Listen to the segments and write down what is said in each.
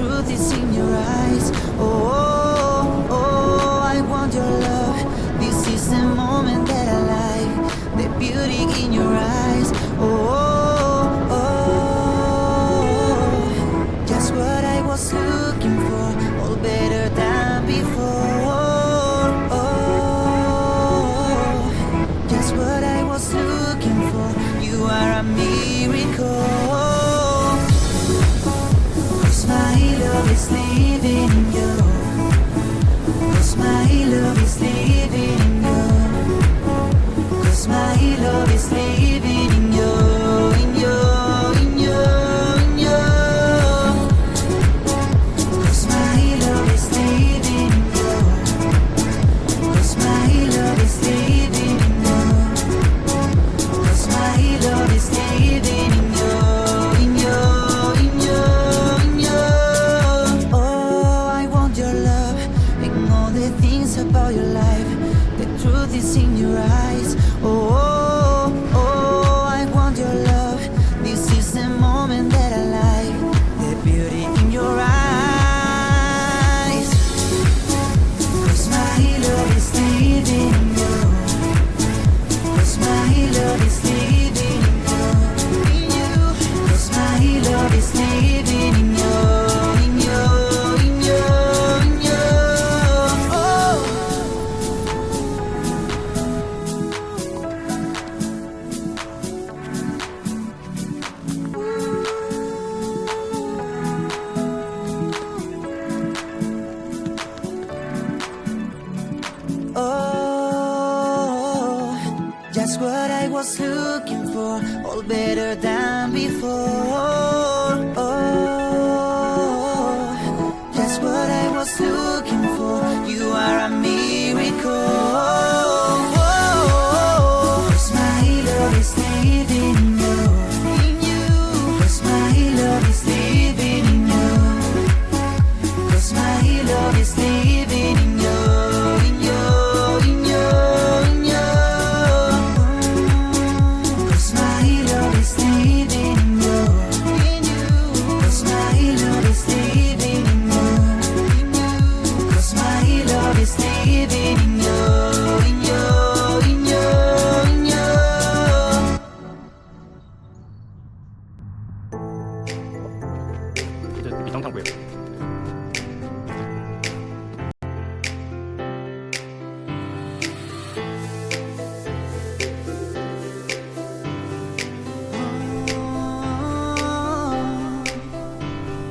truth is in your eyes. Oh, oh, oh, I want your love. This is the moment that I like. The beauty in your eyes. Oh, oh, oh, just what I was looking for. All better than before. Oh, just what I was looking for. You are a miracle. 'Cause my love is living in you. 'Cause my love is living in you. 'Cause my love is living in you, in you, in you, in you. 'Cause my love is living in you. 'Cause my love is living in you. 'Cause my love is living in you, in you, in you, in you. Oh, I want your love and all the things about your life. The truth is in your eyes. Oh, oh, oh, I want your love. This is the moment that I like. The beauty in your eyes. 'Cause my love is living in you. 'Cause my love is living in you, in you. 'Cause my love is living in you, in you, in you, in you. Oh. Oh, just what I was looking for, all better than before. Oh, just what I was looking for. You are a miracle. Oh, 'cause my love is living in you, in you. 'Cause my love is living in you. 'Cause my love is living in you, in you, in you, in you. 'Cause my love is living in you, in you. 'Cause my love is living in you, in you. 'Cause my love is living in you, in you, in you, in you. 이 정상 보여.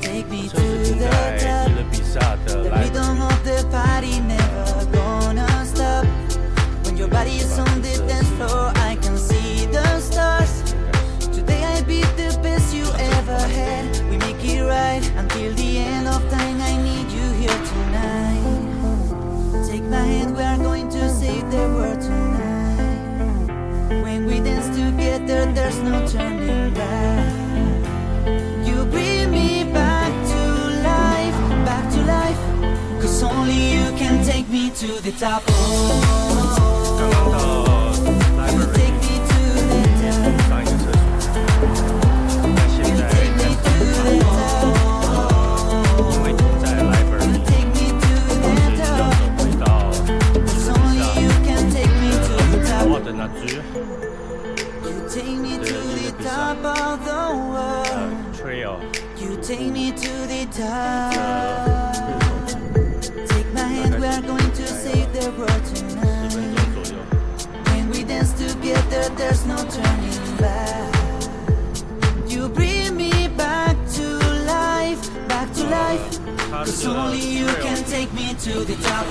Take me 这 to 是停 the 在 top. 这个比萨的 The 来 rhythm of the party never gonna stop. When your body is on the dance floor, I can see the stars. Today I be the best you ever had. We make it right until the end of time. I need you here tonight. Take my hand, we are going to save the world tonight. When we dance together, there's no turning back. You bring me back to life, back to life. 'Cause only you can take me to the top. Oh, 刚刚到 you library take me to the top. 上一个厕所，但现 You 在 take me to the top. 因为停在 library， You take me to 是 the 要 top. 走回到 'Cause only you can take me to the 我 top. 的那只 You take me to the top of the world. trail， You take me to the top. Take my hand, we are going to save the world 10分 tonight. 钟左右。 When we dance together, there's no turning back. You bring me back to life, back to life. 它 'Cause 是 only you can trail， take me to the top.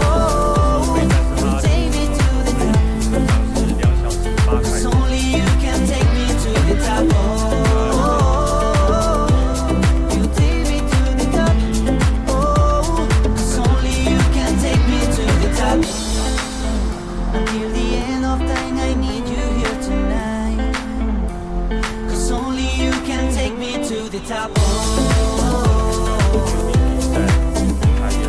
Oh,但是它 take me to the top. 正常是2小时8 'Cause 块。 only you can take me to the top. Oh, you take me to the top. Oh, 'cause only you can take me to the top. Until the end of time, I need you here tonight. 'Cause only you can take me to the top. Oh, 在海边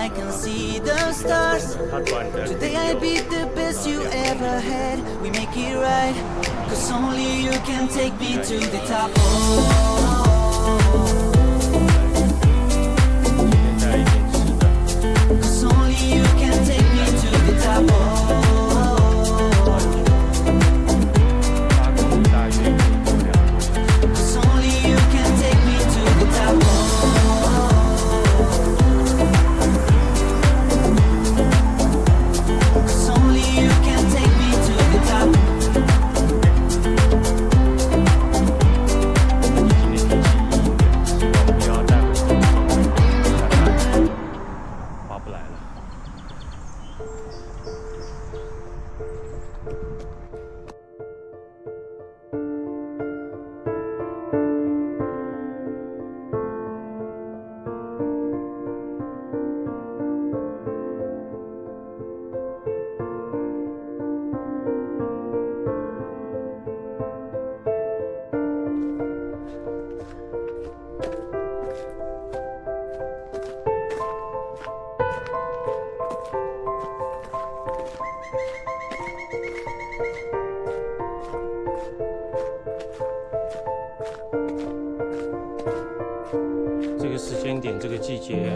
I can see the stars. 它短的 Today I be the best you ever had. We make it right, cause only you can take me to the top. Oh, 现在已经吃的 cause only you can take me to the top. Oh, 8公里大约可以走2个小时。 cause only you can take me to the top. Cause only you can take me to the top. 今天天气阴的，希望不要待会儿划不来了。这个时间点，这个季节，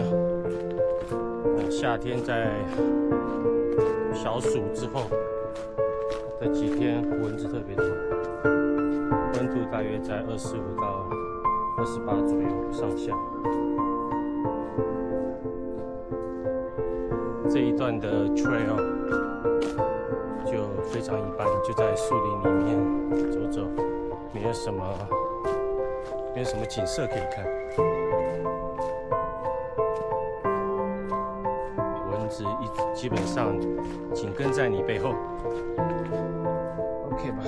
夏天在小暑之后的几天，蚊子特别多，温度大约在25到28左右上下。这一段的 trail 就非常一般，就在树林里面走走，没有什么景色可以看。蚊子基本上紧跟在你背后 ，OK 吧？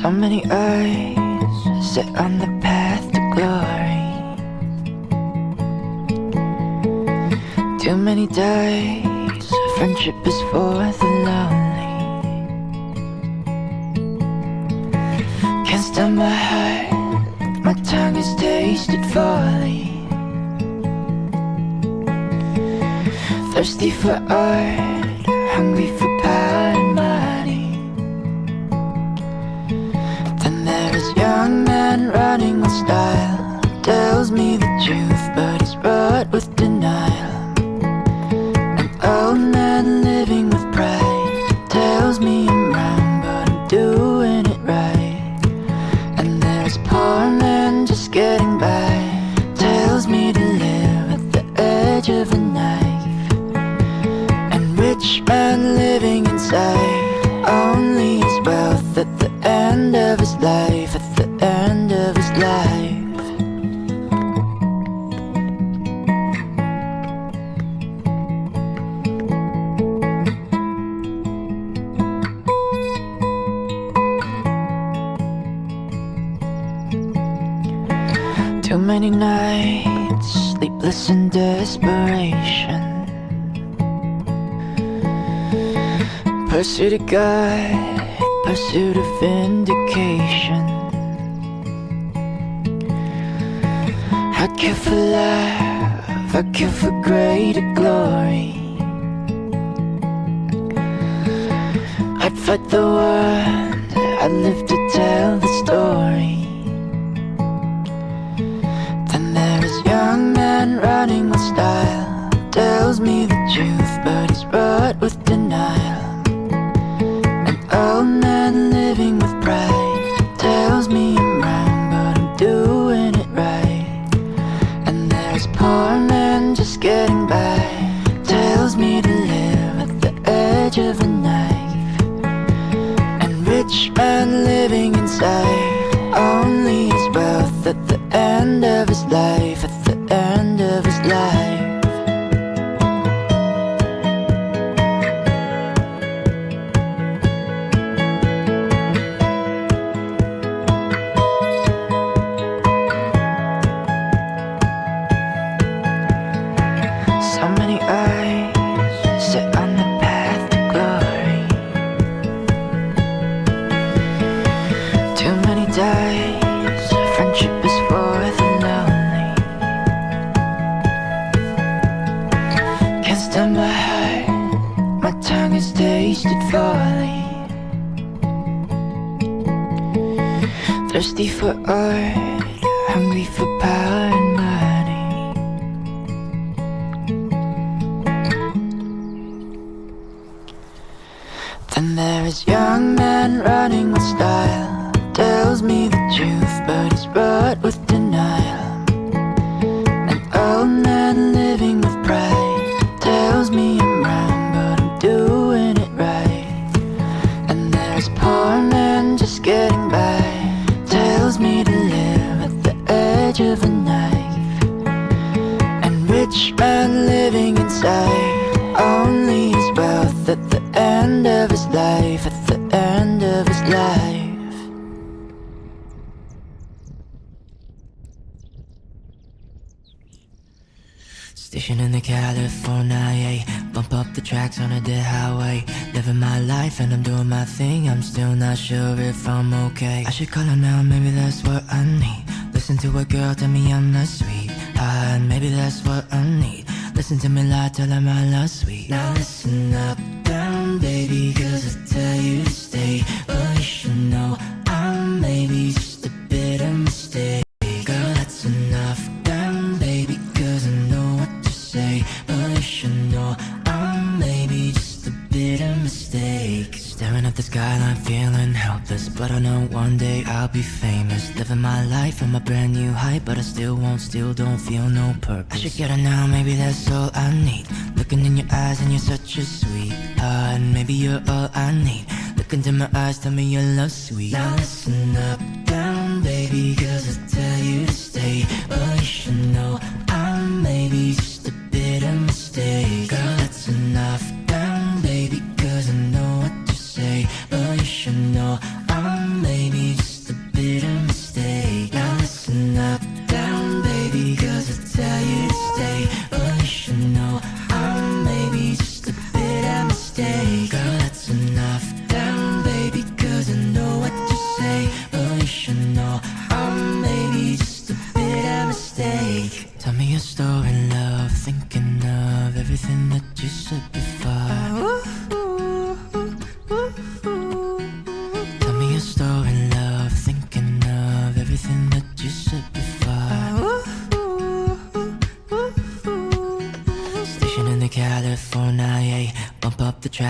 So many eyes set on the path to glory. Too many dies, friendship is for the lonely. Can't stop my heart, my tongue has tasted folly. Thirsty for art, hungry for power and money. Then there is young man running with style, tells me the truth but he's wrought with denial. An old man living with pride, tells me I'm wrong but I'm doing it right. And there's a poor man just getting by, tells me to live at the edge of a knife. Rich man living inside only his wealth at the end of his life, at the end of his life. Too many nights, sleepless in desperation. Pursuit of God, pursuit of vindication. I'd kill for love, I'd kill for greater glory. I'd fight the world, I'd live to tell the story. Then there is young man running with style, tells me the truth but he's wrought with denial. Old man living with pride, tells me I'm wrong but I'm doing it right. And there's a poor man just getting by, tells me to live at the edge of a knife. And rich man living inside only his wealth at the end of his life, at the end of his life. So many eyes set on the path to glory. Too many dies, friendship is for the lonely. Can't stop my heart, my tongue has tasted folly. Thirsty for art, hungry for power and money. Then there is young man running with style, tells me the truth but he's wrought with denial. An old man living with pride, tells me I'm wrong but I'm doing it right. And there's a poor man just getting by, tells me to live at the edge of a knife. And rich man living inside only his wealth at the end of his life, at the end of his life. Station in the California, bump up the tracks on a dead highway. Living my life and I'm doing my thing, I'm still not sure if I'm okay. I should call her now, maybe that's what I need. Listen to a girl tell me I'm not sweet, maybe that's what I need. Listen to me lie, tell her my love sweet. Now listen up, down baby, cause I tell you to stay. But you should know I'm maybe just a bit of mistake. Girl, that's enough, down baby, cause I know what to say. But you should know I'm maybe just a bit of mistake. Staring at the skyline, feeling helpless, but I know one day I'll be famous. Living my life in my brand new height, but I still don't feel no purpose. I should get her now, maybe that's all I need. Looking in your eyes and you're such a sweetheart, maybe you're all I need. Look into my eyes, tell me your love sweet. Now listen up, down baby, cause I tell you to stay. But you should know I'm maybe just a bit of mistake. Girl, that's enough, down baby, cause I know what to say. But you should know I'm maybe just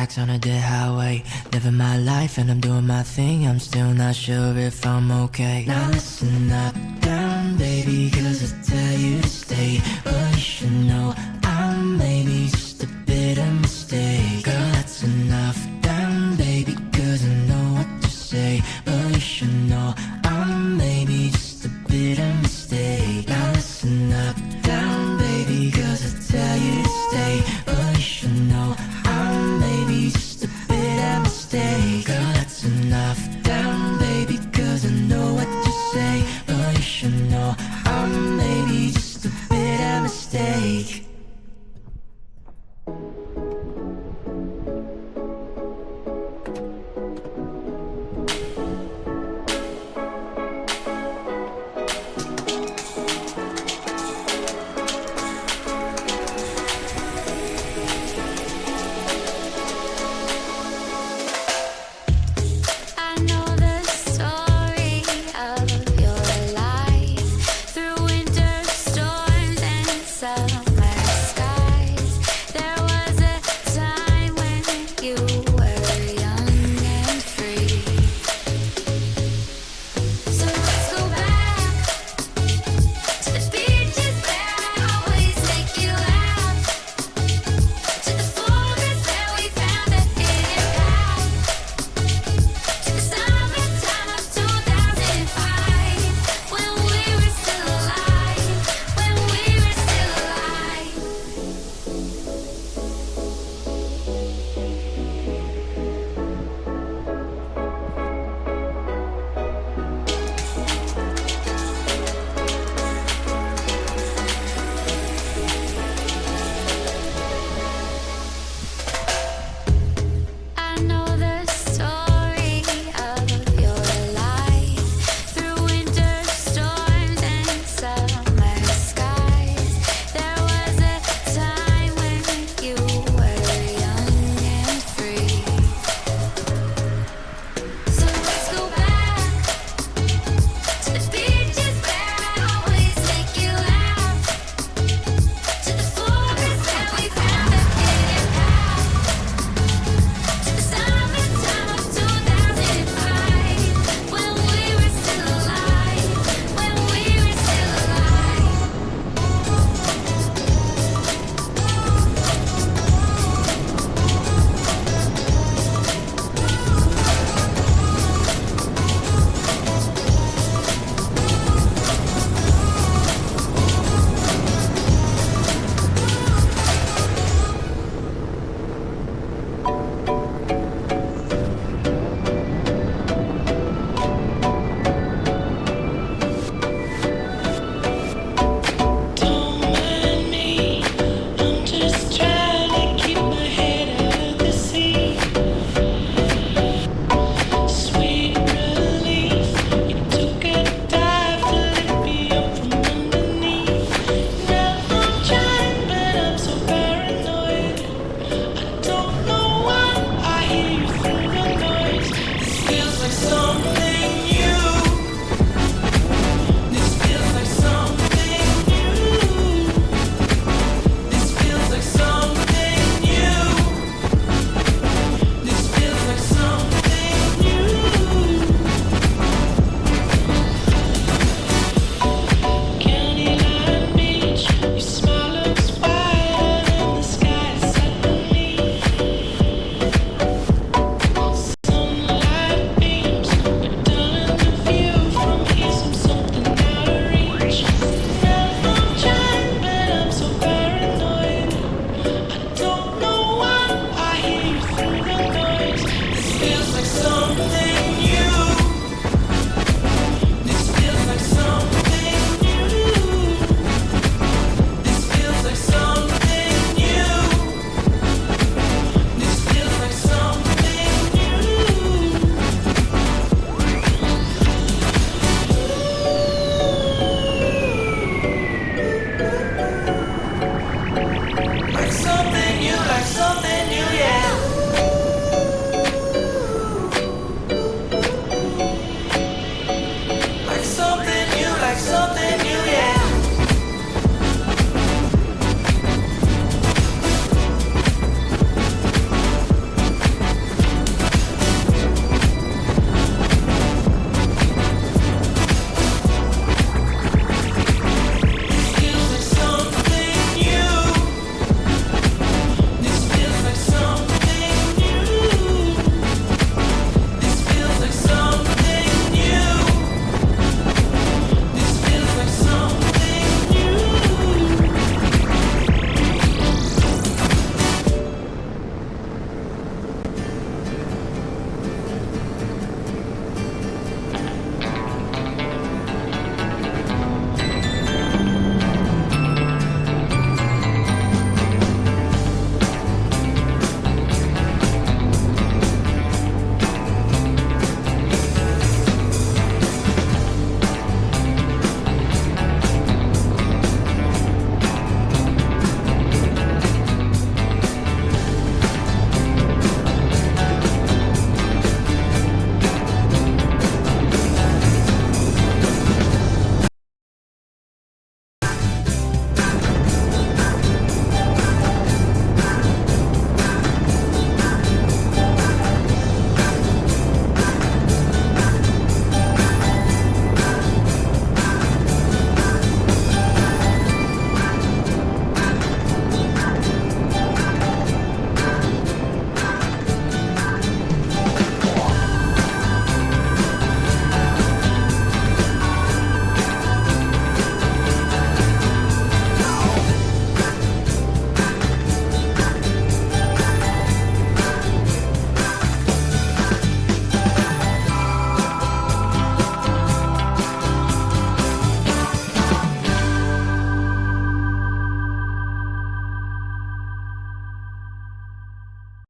tracks on a dead highway. Living my life and I'm doing my thing. I'm still not sure if I'm okay. Now listen up, down, baby, cause I tell you to stay. But you should know I'm maybe just a bit of mistake.